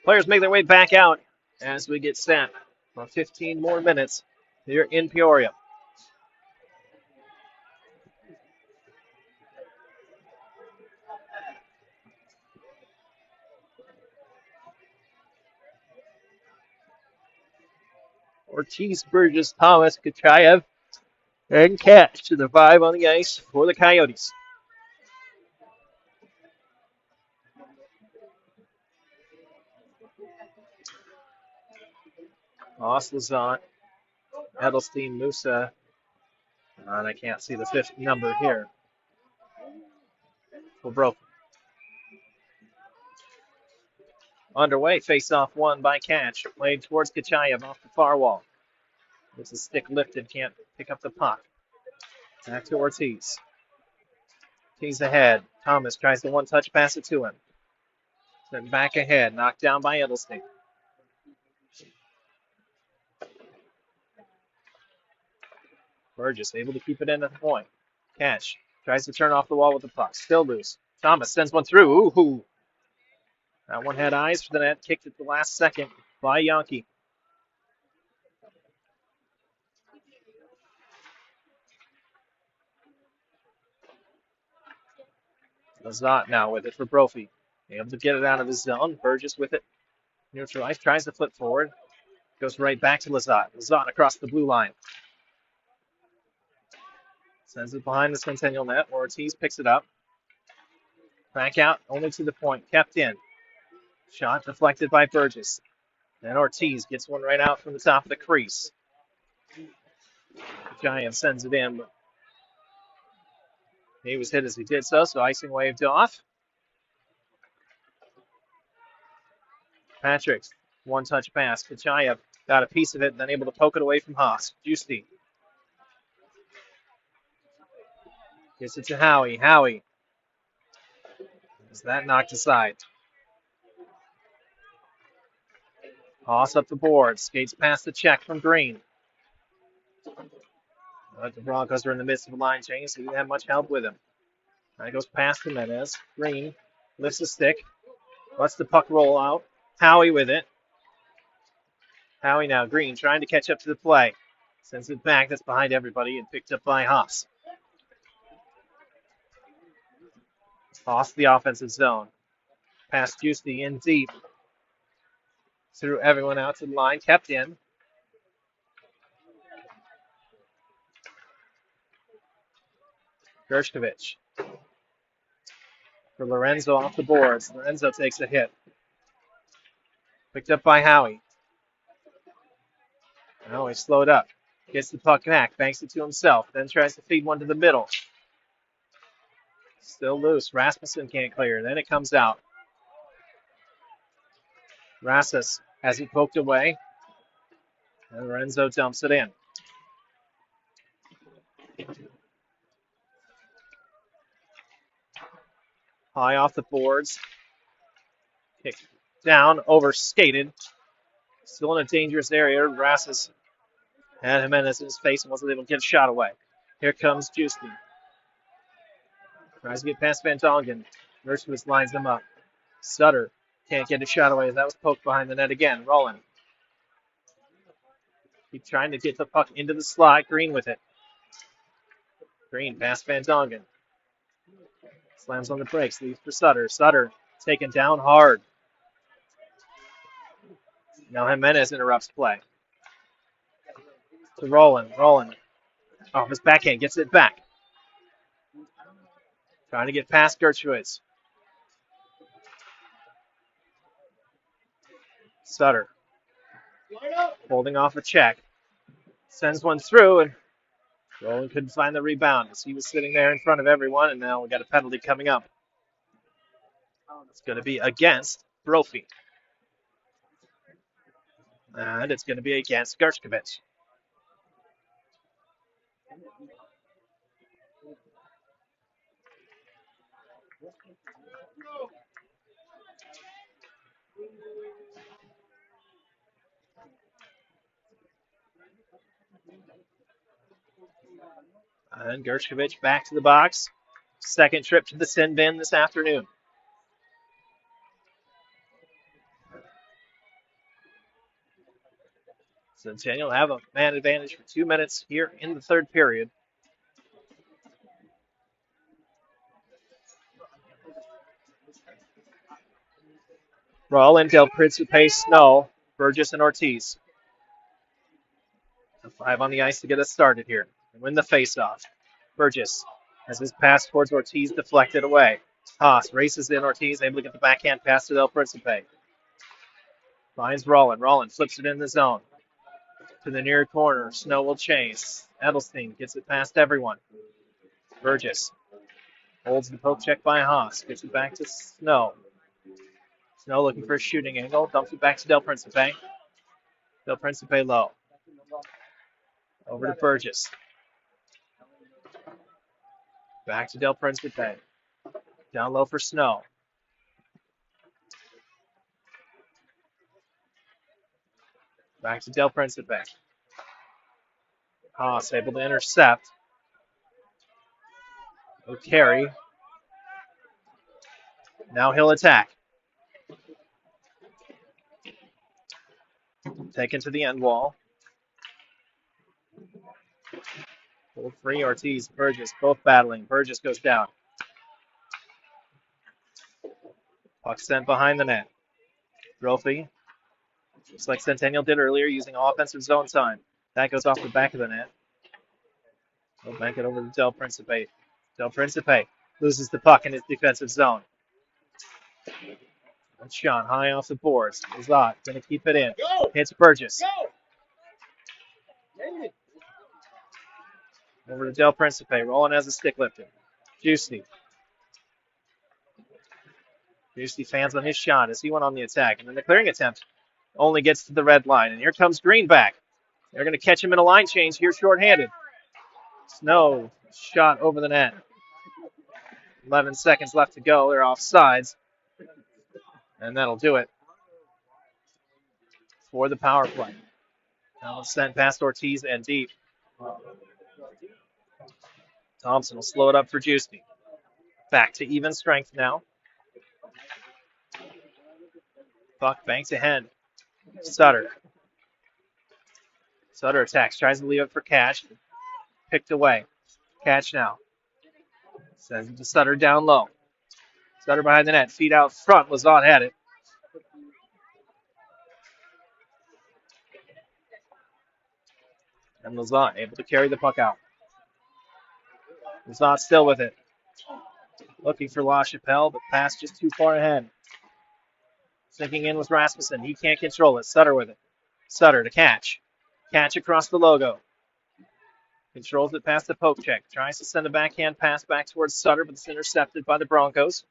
Players make their way back out as we get set for 15 more minutes here in Peoria. Ortiz, Burgess, Thomas, Kachayev, and Catch to the 5 on the ice for the Coyotes. Haas, Lazant, Edelstein, Musa. And I can't see the fifth number here. For Brophy. Underway, face-off won by Catch. Played towards Kachayev off the far wall. Gets his stick lifted, can't pick up the puck. Back to Ortiz. Ortiz ahead. Thomas tries the one-touch pass it to him. Then back ahead, knocked down by Edelstein. Burgess able to keep it in at the point. Catch tries to turn off the wall with the puck. Still loose. Thomas sends one through. Ooh. That one had eyes for the net. Kicked at the last second by Yankee. Lazat now with it for Brophy. Able to get it out of his zone. Burgess with it. Neutralized. Tries to flip forward. Goes right back to Lazat. Lazat across the blue line. Sends it behind the Centennial net. Ortiz picks it up. Back out, only to the point. Kept in. Shot deflected by Burgess. Then Ortiz gets one right out from the top of the crease. Giant sends it in, but he was hit as he did so icing waved off. Patrick's one-touch pass. Kachayev got a piece of it, then able to poke it away from Haas. Juicy gets it to Howie. Howie is that knocked aside. Haas up the board. Skates past the check from Green. But the Broncos are in the midst of a line change, so he didn't have much help with him. That goes past Jimenez. Green lifts the stick. Lets the puck roll out. Howie with it. Howie now. Green trying to catch up to the play. Sends it back. That's behind everybody and picked up by Haas. Haas the offensive zone. Past Juicy in deep. Threw everyone out to the line. Kept in. Gershkovich. For Lorenzo off the boards. Lorenzo takes a hit. Picked up by Howie. Now he's slowed up. Gets the puck back. Banks it to himself. Then tries to feed one to the middle. Still loose. Rasmussen can't clear. Then it comes out. Rasmus has it poked away. And Lorenzo dumps it in. High off the boards. Kicked down. Overskated. Still in a dangerous area. Rasmus had Jimenez in his face and wasn't able to get a shot away. Here comes Juicy. Tries to get past Van Dongen. Mershowitz lines them up. Sutter can't get a shot away. That was poked behind the net again. Rolling. Keep trying to get the puck into the slot. Green with it. Green past Van Dongen. Slams on the brakes. Leaves for Sutter. Sutter taken down hard. Now Jimenez interrupts play. To Roland. Roland. Off his backhand. Gets it back. Trying to get past Gershkovich. Sutter. Holding off a check. Sends one through, and Roland couldn't find the rebound as he was sitting there in front of everyone, and now we got a penalty coming up. It's going to be against Brophy. And it's going to be against Gershkovich. And Gershkovich back to the box. Second trip to the sin bin this afternoon. Centennial have a man advantage for 2 minutes here in the third period. Roland, Del Principe, Snow, Burgess, and Ortiz. The 5 on the ice to get us started here and win the faceoff. Burgess has his pass towards Ortiz deflected away. Haas races in. Ortiz able to get the backhand pass to Del Principe. Finds Rollin. Rollin flips it in the zone. To the near corner. Snow will chase. Edelstein gets it past everyone. Burgess holds the poke check by Haas. Gets it back to Snow. Snow looking for a shooting angle. Dumps it back to Del Principe. Del Principe low. Over to Burgess. Back to Del Principe. Down low for Snow. Back to Del Principe. Haas able to intercept. No carry. Now he'll attack. Taken to the end wall. Pull free. Ortiz, Burgess, both battling. Burgess goes down. Puck sent behind the net. Brophy, just like Centennial did earlier, using offensive zone time. That goes off the back of the net. We'll bank it over to Del Principe. Del Principe loses the puck in his defensive zone. That's shot high off the boards. Lazat going to keep it in. Hits Burgess. Over to Del Principe. Rolling as a stick lifter. Juicy. Juicy fans on his shot as he went on the attack. And then the clearing attempt only gets to the red line. And here comes Greenback. They're going to catch him in a line change here shorthanded. Snow shot over the net. 11 seconds left to go. They're offsides. And that'll do it for the power play. Now sent past Ortiz and deep. Thompson will slow it up for Juicy. Back to even strength now. Buck banks ahead. Sutter. Sutter attacks. Tries to leave it for Cash. Picked away. Cash now. Sends it to Sutter down low. Sutter behind the net. Feet out front. Lazat had it. And Lazat able to carry the puck out. Lazat still with it. Looking for LaChapelle, but pass just too far ahead. Sinking in with Rasmussen. He can't control it. Sutter with it. Sutter to Catch. Catch across the logo. Controls it past the poke check. Tries to send a backhand pass back towards Sutter, but it's intercepted by the Broncos.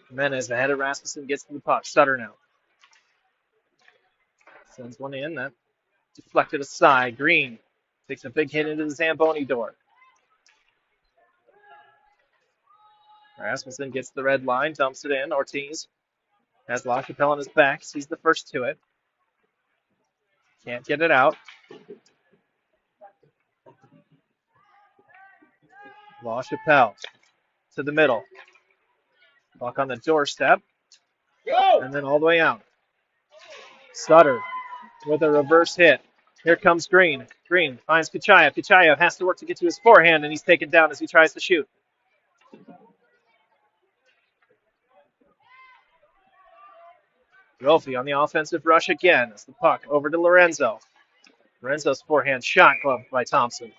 Jimenez ahead of Rasmussen gets to the puck. Sutter now. Sends one in. That deflected aside. Green takes a big hit into the Zamboni door. Rasmussen gets the red line, dumps it in. Ortiz has LaChapelle on his back. Sees the first to it. Can't get it out. LaChapelle to the middle. Puck on the doorstep. And then all the way out. Sutter with a reverse hit. Here comes Green. Green finds Kachayev. Kachayev has to work to get to his forehand, and he's taken down as he tries to shoot. Brophy on the offensive rush again. As the puck over to Lorenzo. Lorenzo's forehand shot gloved by Thompson.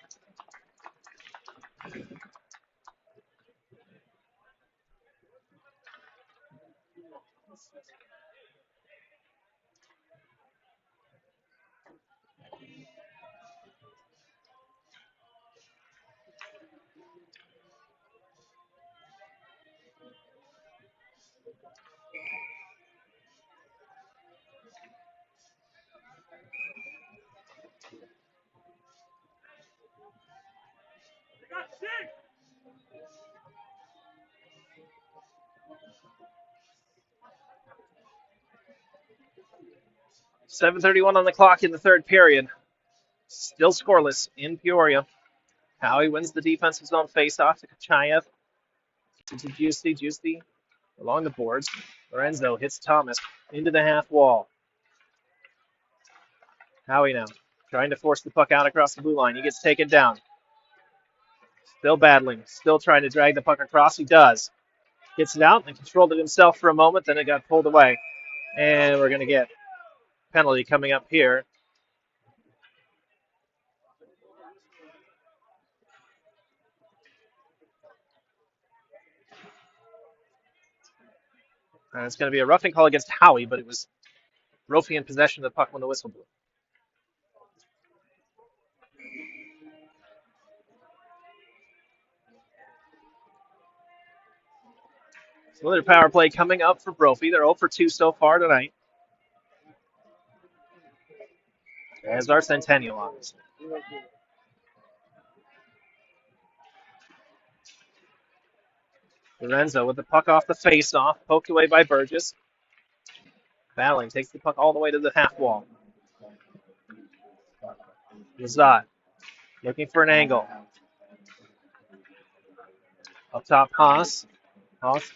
.7:31 on the clock in the third period. Still scoreless in Peoria. Howie wins the defensive zone faceoff to Kachayev. To Juicy. Juicy along the boards. Lorenzo hits Thomas into the half wall. Howie now trying to force the puck out across the blue line. He gets taken down. Still battling. Still trying to drag the puck across. He does. Gets it out and controlled it himself for a moment. Then it got pulled away. And we're going to get penalty coming up here. And it's going to be a roughing call against Howie, but it was Brophy in possession of the puck when the whistle blew. So another power play coming up for Brophy. They're 0 for 2 so far tonight. As our Centennial, obviously. Lorenzo with the puck off the face-off, poked away by Burgess. Battling, takes the puck all the way to the half wall. Lazat looking for an angle. Up top, Haas. Haas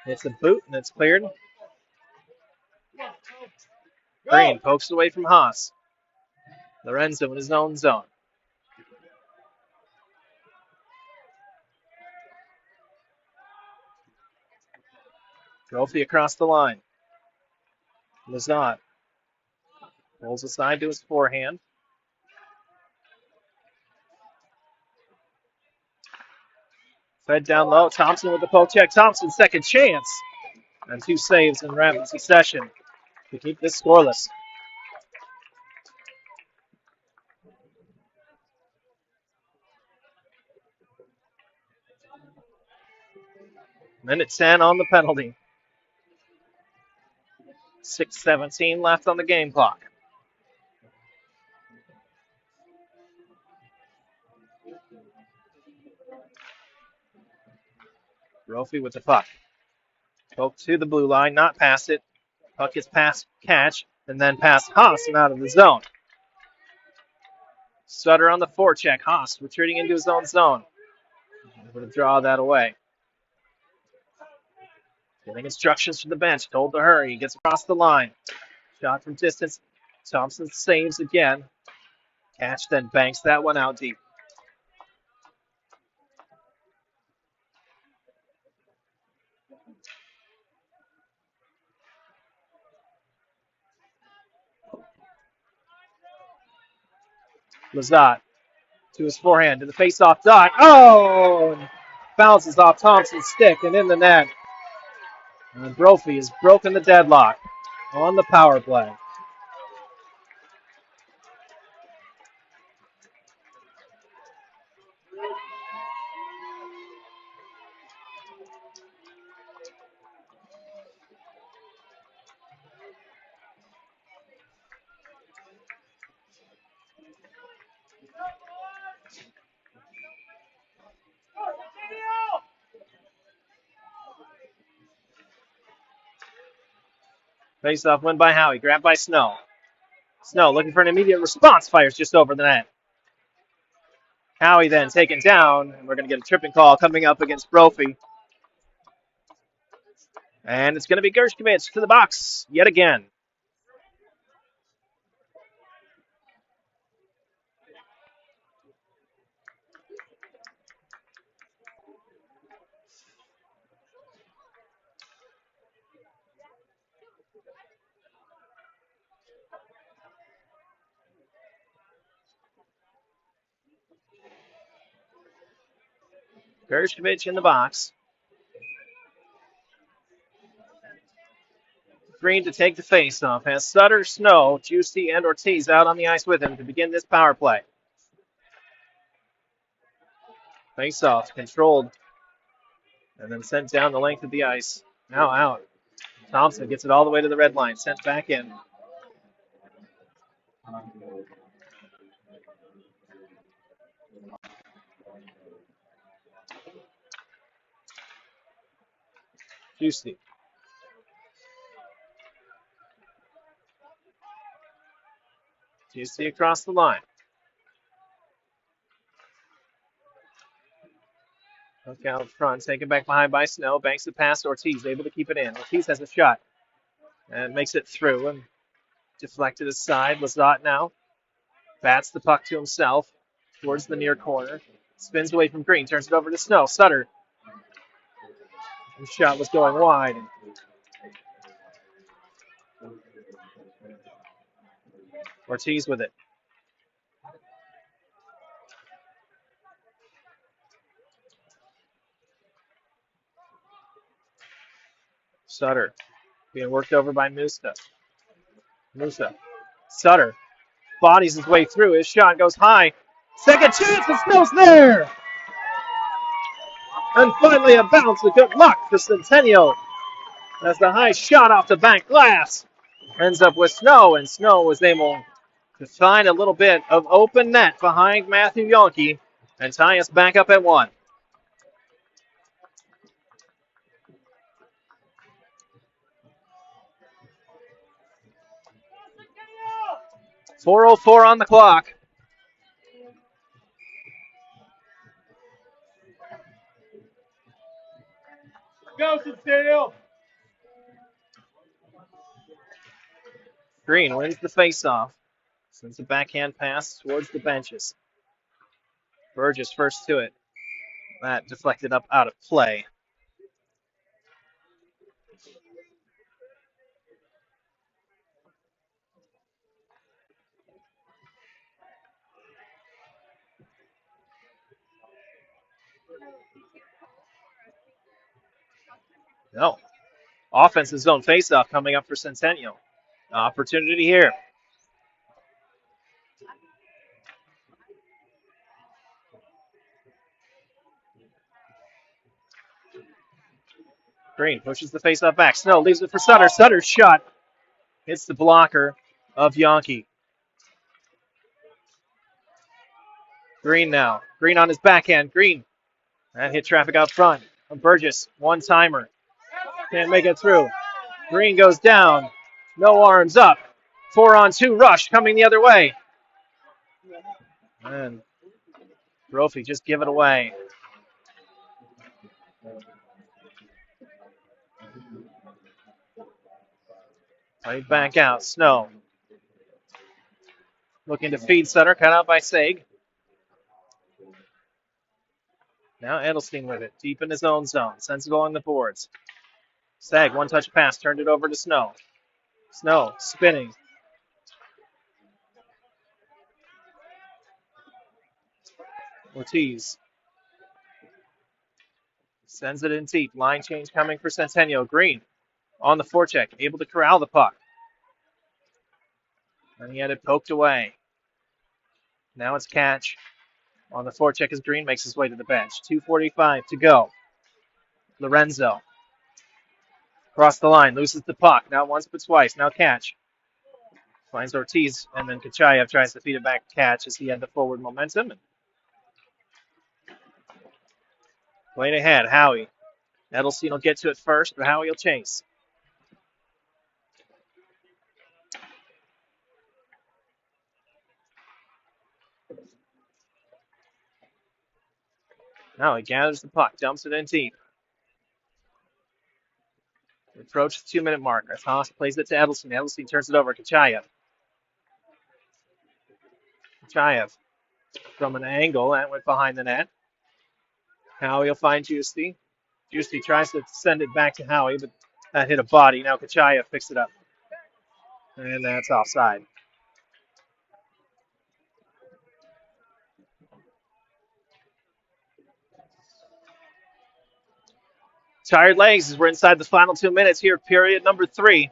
hits a boot, and it's cleared. Green pokes away from Haas. Lorenzo in his own zone. Trophy across the line. Lazat pulls aside to his forehand. Fed down low. Thompson with the poke check. Thompson, second chance. And 2 saves in rapid succession to keep this scoreless. Minute 10 on the penalty. 6:17 left on the game clock. Brophy with the puck. Poke to the blue line, not past it. Puck is past catch, and then past Haas and out of the zone. Sutter on the forecheck. Haas retreating into his own zone. Able to draw that away. Getting instructions from the bench. Told to hurry. He gets across the line. Shot from distance. Thompson saves again. Catch then banks that one out deep. Lazat to his forehand to the face-off dot. Oh! Bounces off Thompson's stick and in the net. And Brophy has broken the deadlock on the power play. Face-off win by Howie. Grabbed by Snow. Snow looking for an immediate response. Fires just over the net. Howie then taken down. And we're going to get a tripping call coming up against Brophy. And it's going to be Gershkovich to the box yet again. Gershkovich in the box. Green to take the face-off. Has Sutter, Snow, Juicy, and Ortiz out on the ice with him to begin this power play. Face-off controlled and then sent down the length of the ice. Now out. Thompson gets it all the way to the red line. Sent back in. Juicy. Juicy across the line. Look out front. Taken back behind by Snow. Banks it past Ortiz. Able to keep it in. Ortiz has a shot. And makes it through. And deflected aside. Lazat now. Bats the puck to himself. Towards the near corner. Spins away from Green. Turns it over to Snow. Sutter. The shot was going wide. Ortiz with it. Sutter being worked over by Musa. Sutter bodies his way through. His shot goes high. Second chance, and Snow's there! And finally a bounce with good luck for Centennial. As the high shot off the back glass ends up with Snow, and Snow was able to find a little bit of open net behind Matthew Yonke and tie us back up at 1. .404 on the clock. Go, Centennial. Green wins the faceoff. Sends a backhand pass towards the benches. Burgess first to it. That deflected up out of play. No. Offensive zone faceoff coming up for Centennial. Opportunity here. Green pushes the faceoff back. Snow leaves it for Sutter. Sutter's shot hits the blocker of Yonke. Green now. Green on his backhand. Green. That hit traffic out front. Burgess, one-timer. Can't make it through. Green goes down. No arms up. 4-on-2 rush coming the other way. And Brophy just give it away. Played back out. Snow. Looking to feed Sutter. Cut out by Saig. Now Edelstein with it. Deep in his own zone. Sends it along the boards. Sag, one-touch pass. Turned it over to Snow. Snow spinning. Ortiz. Sends it in deep. Line change coming for Centennial. Green on the forecheck. Able to corral the puck. And he had it poked away. Now it's catch. On the forecheck as Green makes his way to the bench. 2:45 to go. Lorenzo. Across the line. Loses the puck. Not once but twice. Now catch. Finds Ortiz. And then Kachayev tries to feed it back to catch as he had the forward momentum. Playing ahead. Howie. Edelstein will get to it first, but Howie will chase. Now he gathers the puck. Dumps it in deep. We approach the 2-minute mark. As Haas plays it to Edelstein. Edelstein turns it over. Kachayev. Kachayev from an angle. That went behind the net. Howie will find Justy. Justy tries to send it back to Howie, but that hit a body. Now Kachayev picks it up. And that's offside. Tired legs as we're inside the final 2 minutes here, period number 3.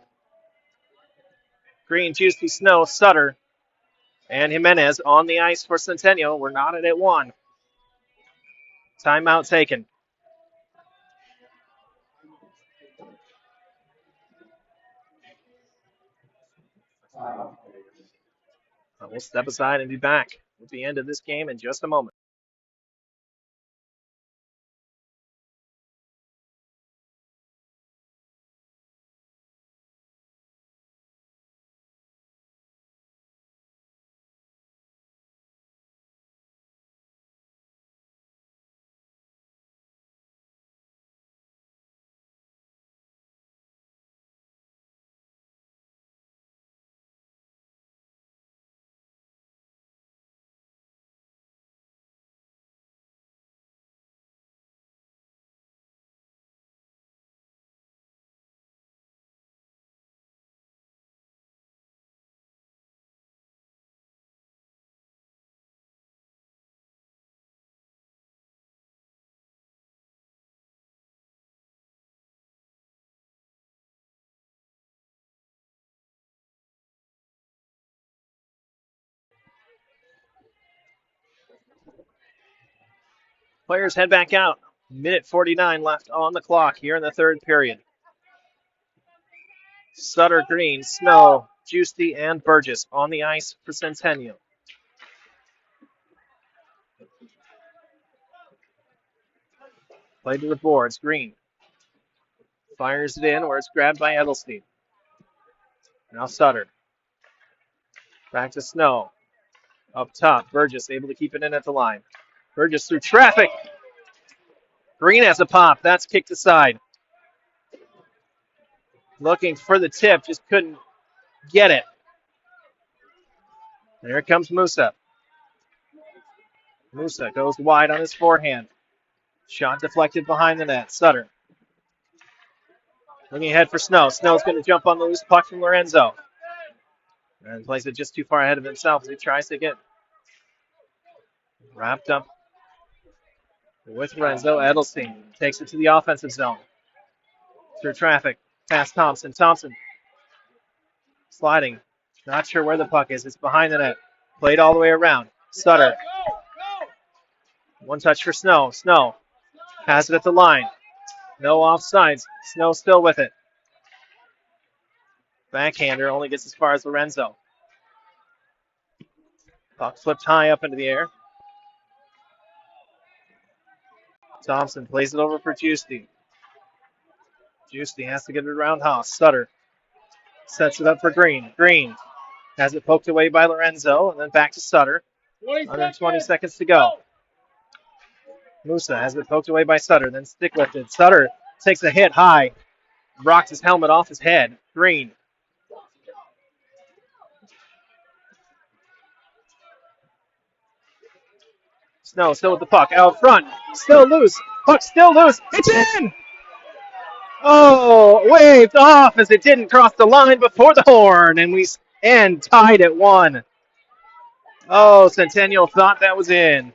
Green, Justy, Snow, Sutter, and Jimenez on the ice for Centennial. We're knotted at 1. Timeout taken. We'll step aside and be back at the end of this game in just a moment. Players head back out. Minute 49 left on the clock here in the third period. Sutter, Green, Snow, Giusti, and Burgess on the ice for Centennial. Play to the boards. Green fires it in where it's grabbed by Edelstein. Now Sutter. Back to Snow. Up top, Burgess able to keep it in at the line. Burgess through traffic. Green has a pop. That's kicked aside. Looking for the tip, just couldn't get it. There comes Musa. Musa goes wide on his forehand. Shot deflected behind the net. Sutter. Looking ahead for Snow. Snow's going to jump on the loose puck from Lorenzo. And plays it just too far ahead of himself as he tries to get wrapped up with Lorenzo. Edelstein takes it to the offensive zone. Through traffic. Past Thompson. Thompson sliding. Not sure where the puck is. It's behind the net. Played all the way around. Sutter. One touch for Snow. Snow has it at the line. No offsides. Snow still with it. Backhander only gets as far as Lorenzo. Puck flipped high up into the air. Thompson plays it over for Giusti. Giusti has to get it around Haas. Sutter sets it up for Green. Green has it poked away by Lorenzo, and then back to Sutter. 120 seconds to go. Musa has it poked away by Sutter, then stick lifted. Sutter takes a hit high, rocks his helmet off his head. Green. Snow still with the puck out front. Still loose. Puck still loose. It's in! Oh, waved off as it didn't cross the line before the horn, and tied at 1. Oh, Centennial thought that was in.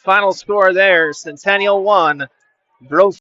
Final score there, Centennial 1, Brophy